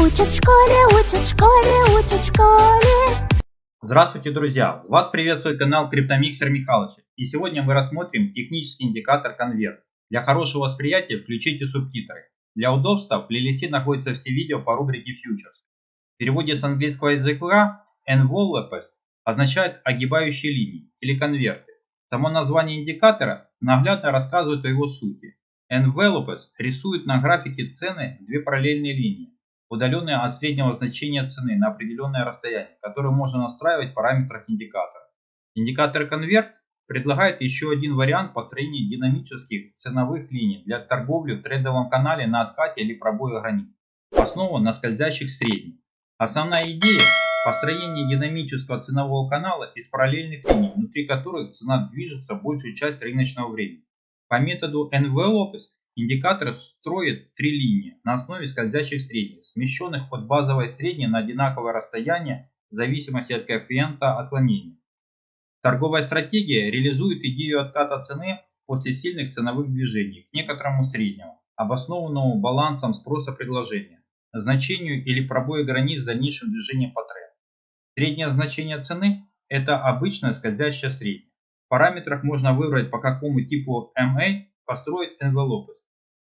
Учат в школе, учат в школе, учат в школе. Здравствуйте, друзья! Вас приветствует канал Криптомиксер Михалыча. И сегодня мы рассмотрим технический индикатор конверт. Для хорошего восприятия включите субтитры. Для удобства в плейлисте находятся все видео по рубрике Futures. В переводе с английского языка envelopes означает огибающие линии или конверты. Само название индикатора наглядно рассказывает о его сути. Envelopes рисует на графике цены две параллельные линии, удаленные от среднего значения цены на определенное расстояние, которое можно настраивать в параметрах индикатора. Индикатор конверт предлагает еще один вариант построения динамических ценовых линий для торговли в трендовом канале на откате или пробое границ, основан на скользящих средних. Основная идея – построение динамического ценового канала из параллельных линий, внутри которых цена движется большую часть рыночного времени. По методу Envelopes индикатор строит три линии на основе скользящих средних, смещенных от базовой средней на одинаковое расстояние в зависимости от коэффициента отклонения. Торговая стратегия реализует идею отката цены после сильных ценовых движений к некоторому среднему, обоснованному балансом спроса-предложения, значению или пробою границ с дальнейшим движением по тренду. Среднее значение цены – это обычное скользящее среднее. В параметрах можно выбрать, по какому типу MA построить envelopes.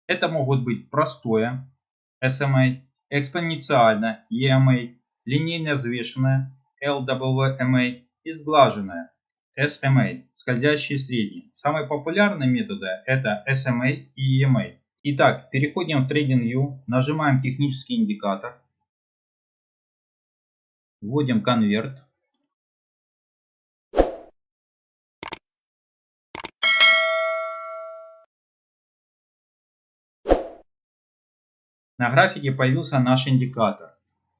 Это могут быть простое SMA, экспоненциальное EMA, линейно взвешенное LWMA и сглаженное SMA, скользящие средние. Самые популярные методы это SMA и EMA. Итак, переходим в TradingView, нажимаем технический индикатор, вводим конверт. На графике появился наш индикатор.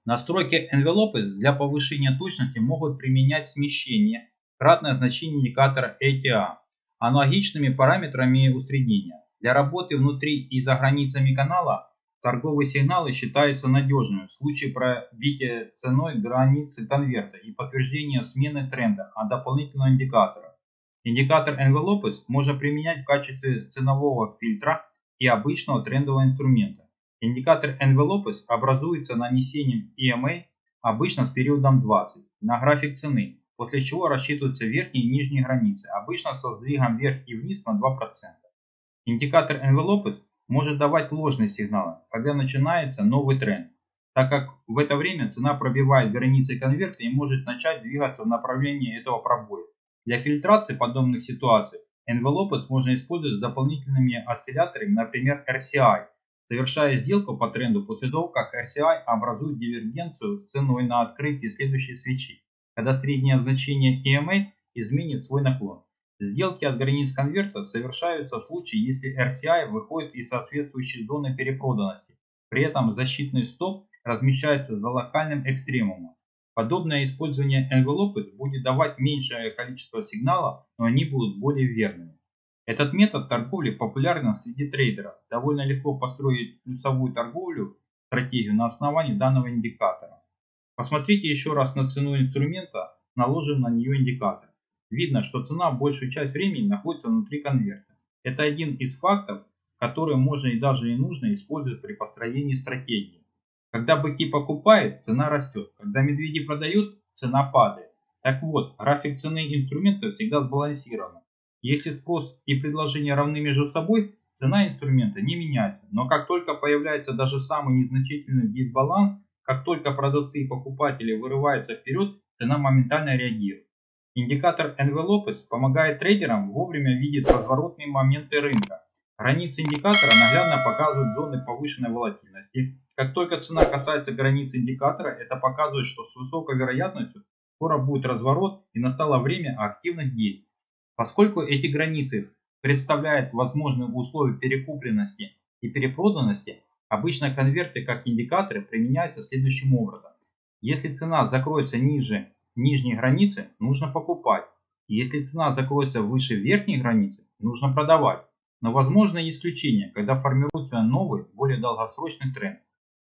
Настройки Envelopes для повышения точности могут применять смещение, кратное значение индикатора ATA, аналогичными параметрами усреднения. Для работы внутри и за границами канала торговые сигналы считаются надежными в случае пробития ценой границы конверта и подтверждения смены тренда от дополнительного индикатора. Индикатор Envelopes можно применять в качестве ценового фильтра и обычного трендового инструмента. Индикатор Envelopes образуется нанесением EMA, обычно с периодом 20, на график цены, после чего рассчитываются верхние и нижние границы, обычно со сдвигом вверх и вниз на 2%. Индикатор Envelopes может давать ложные сигналы, когда начинается новый тренд, так как в это время цена пробивает границы конверта и может начать двигаться в направлении этого пробоя. Для фильтрации подобных ситуаций Envelopes можно использовать с дополнительными осцилляторами, например RCI, совершая сделку по тренду после того, как RCI образует дивергенцию с ценой на открытие следующей свечи, когда среднее значение EMA изменит свой наклон. Сделки от границ конверта совершаются в случае, если RCI выходит из соответствующей зоны перепроданности, при этом защитный стоп размещается за локальным экстремумом. Подобное использование Envelopes будет давать меньшее количество сигналов, но они будут более верными. Этот метод торговли популярен среди трейдеров. Довольно легко построить плюсовую торговлю, стратегию на основании данного индикатора. Посмотрите еще раз на цену инструмента, наложен на нее индикатор. Видно, что цена большую часть времени находится внутри конверта. Это один из фактов, которые можно и даже и нужно использовать при построении стратегии. Когда быки покупают, цена растет. Когда медведи продают, цена падает. Так вот, график цены инструмента всегда сбалансирован. Если спрос и предложение равны между собой, цена инструмента не меняется. Но как только появляется даже самый незначительный дисбаланс, как только продавцы и покупатели вырываются вперед, цена моментально реагирует. Индикатор Envelopes помогает трейдерам вовремя видеть разворотные моменты рынка. Границы индикатора наглядно показывают зоны повышенной волатильности. Как только цена касается границ индикатора, это показывает, что с высокой вероятностью скоро будет разворот и настало время активных действий. Поскольку эти границы представляют возможные условия перекупленности и перепроданности, обычно конверты как индикаторы применяются следующим образом. Если цена закроется ниже нижней границы, нужно покупать. Если цена закроется выше верхней границы, нужно продавать. Но возможны исключения, когда формируется новый, более долгосрочный тренд.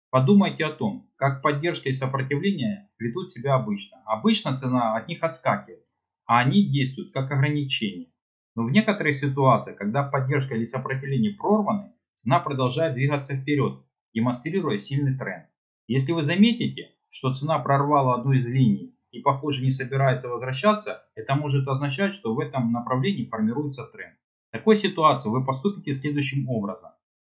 Подумайте о том, как поддержка и сопротивление ведут себя обычно. Обычно цена от них отскакивает, а они действуют как ограничение. Но в некоторых ситуациях, когда поддержка или сопротивление прорваны, цена продолжает двигаться вперед, демонстрируя сильный тренд. Если вы заметите, что цена прорвала одну из линий и, похоже, не собирается возвращаться, это может означать, что в этом направлении формируется тренд. В такой ситуации вы поступите следующим образом.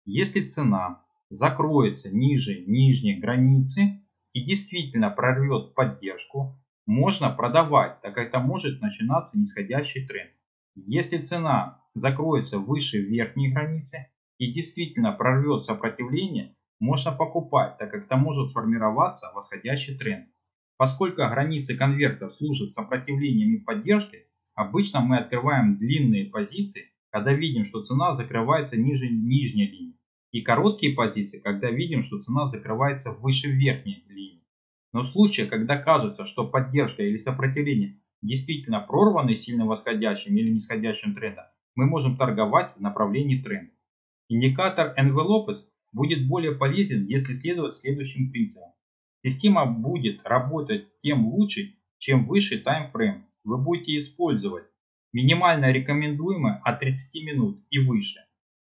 Если цена закроется ниже нижней границы и действительно прорвет поддержку, можно продавать, так как это может начинаться нисходящий тренд. Если цена закроется выше верхней границы и действительно прорвет сопротивление, можно покупать, так как это может сформироваться восходящий тренд. Поскольку границы конвертов служат сопротивлением и поддержкой, обычно мы открываем длинные позиции, когда видим, что цена закрывается ниже нижней линии, и короткие позиции, когда видим, что цена закрывается выше верхней линии. Но в случае, когда кажется, что поддержка или сопротивление действительно прорваны сильно восходящим или нисходящим трендом, мы можем торговать в направлении тренда. Индикатор Envelopes будет более полезен, если следовать следующим принципам. Система будет работать тем лучше, чем выше таймфрейм вы будете использовать. Минимально рекомендуемое от 30 минут и выше.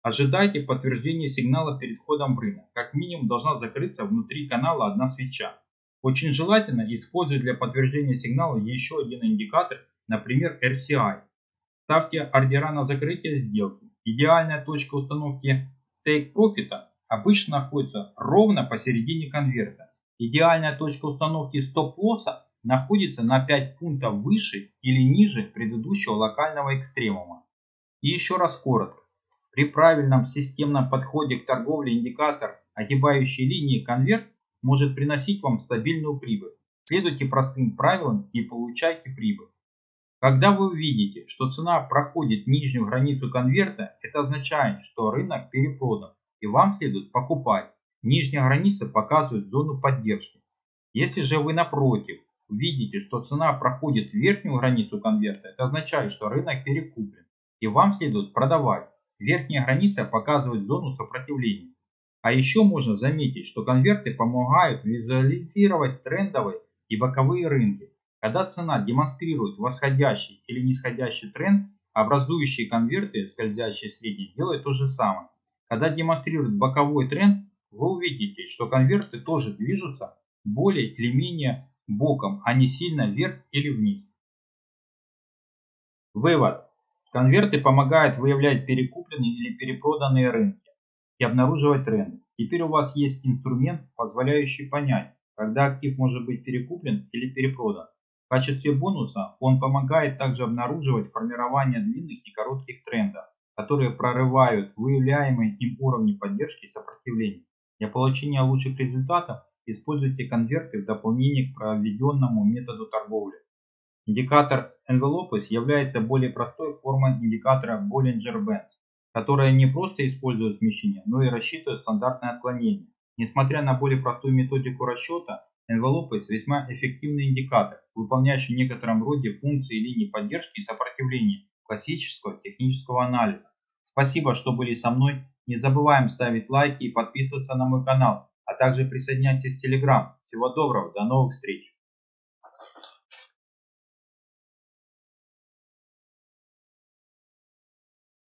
Ожидайте подтверждения сигнала перед входом в рынок. Как минимум должна закрыться внутри канала одна свеча. Очень желательно использовать для подтверждения сигнала еще один индикатор, например RCI. Ставьте ордера на закрытие сделки. Идеальная точка установки Take Profit обычно находится ровно посередине конверта. Идеальная точка установки стоп-лосса находится на 5 пунктов выше или ниже предыдущего локального экстремума. И еще раз коротко. При правильном системном подходе к торговле индикатор, огибающий линии конверт, может приносить вам стабильную прибыль. Следуйте простым правилам и получайте прибыль. Когда вы увидите, что цена проходит нижнюю границу конверта, это означает, что рынок перепродан и вам следует покупать. Нижняя граница показывает зону поддержки. Если же вы напротив видите, что цена проходит верхнюю границу конверта, это означает, что рынок перекуплен и вам следует продавать. Верхняя граница показывает зону сопротивления. А еще можно заметить, что конверты помогают визуализировать трендовые и боковые рынки. Когда цена демонстрирует восходящий или нисходящий тренд, образующие конверты, скользящие средние, делают то же самое. Когда демонстрирует боковой тренд, вы увидите, что конверты тоже движутся более или менее боком, а не сильно вверх или вниз. Вывод. Конверты помогают выявлять перекупленные или перепроданные рынки и обнаруживать тренды. Теперь у вас есть инструмент, позволяющий понять, когда актив может быть перекуплен или перепродан. В качестве бонуса он помогает также обнаруживать формирование длинных и коротких трендов, которые прорывают выявляемые им уровни поддержки и сопротивления. Для получения лучших результатов используйте конверты в дополнение к проведенному методу торговли. Индикатор Envelopes является более простой формой индикатора Bollinger-Bands, которая не просто использует смещение, но и рассчитывает стандартное отклонение. Несмотря на более простую методику расчета, Envelopes весьма эффективный индикатор, выполняющий в некотором роде функции линий поддержки и сопротивления классического технического анализа. Спасибо, что были со мной. Не забываем ставить лайки и подписываться на мой канал, а также присоединяйтесь в Telegram. Всего доброго, до новых встреч!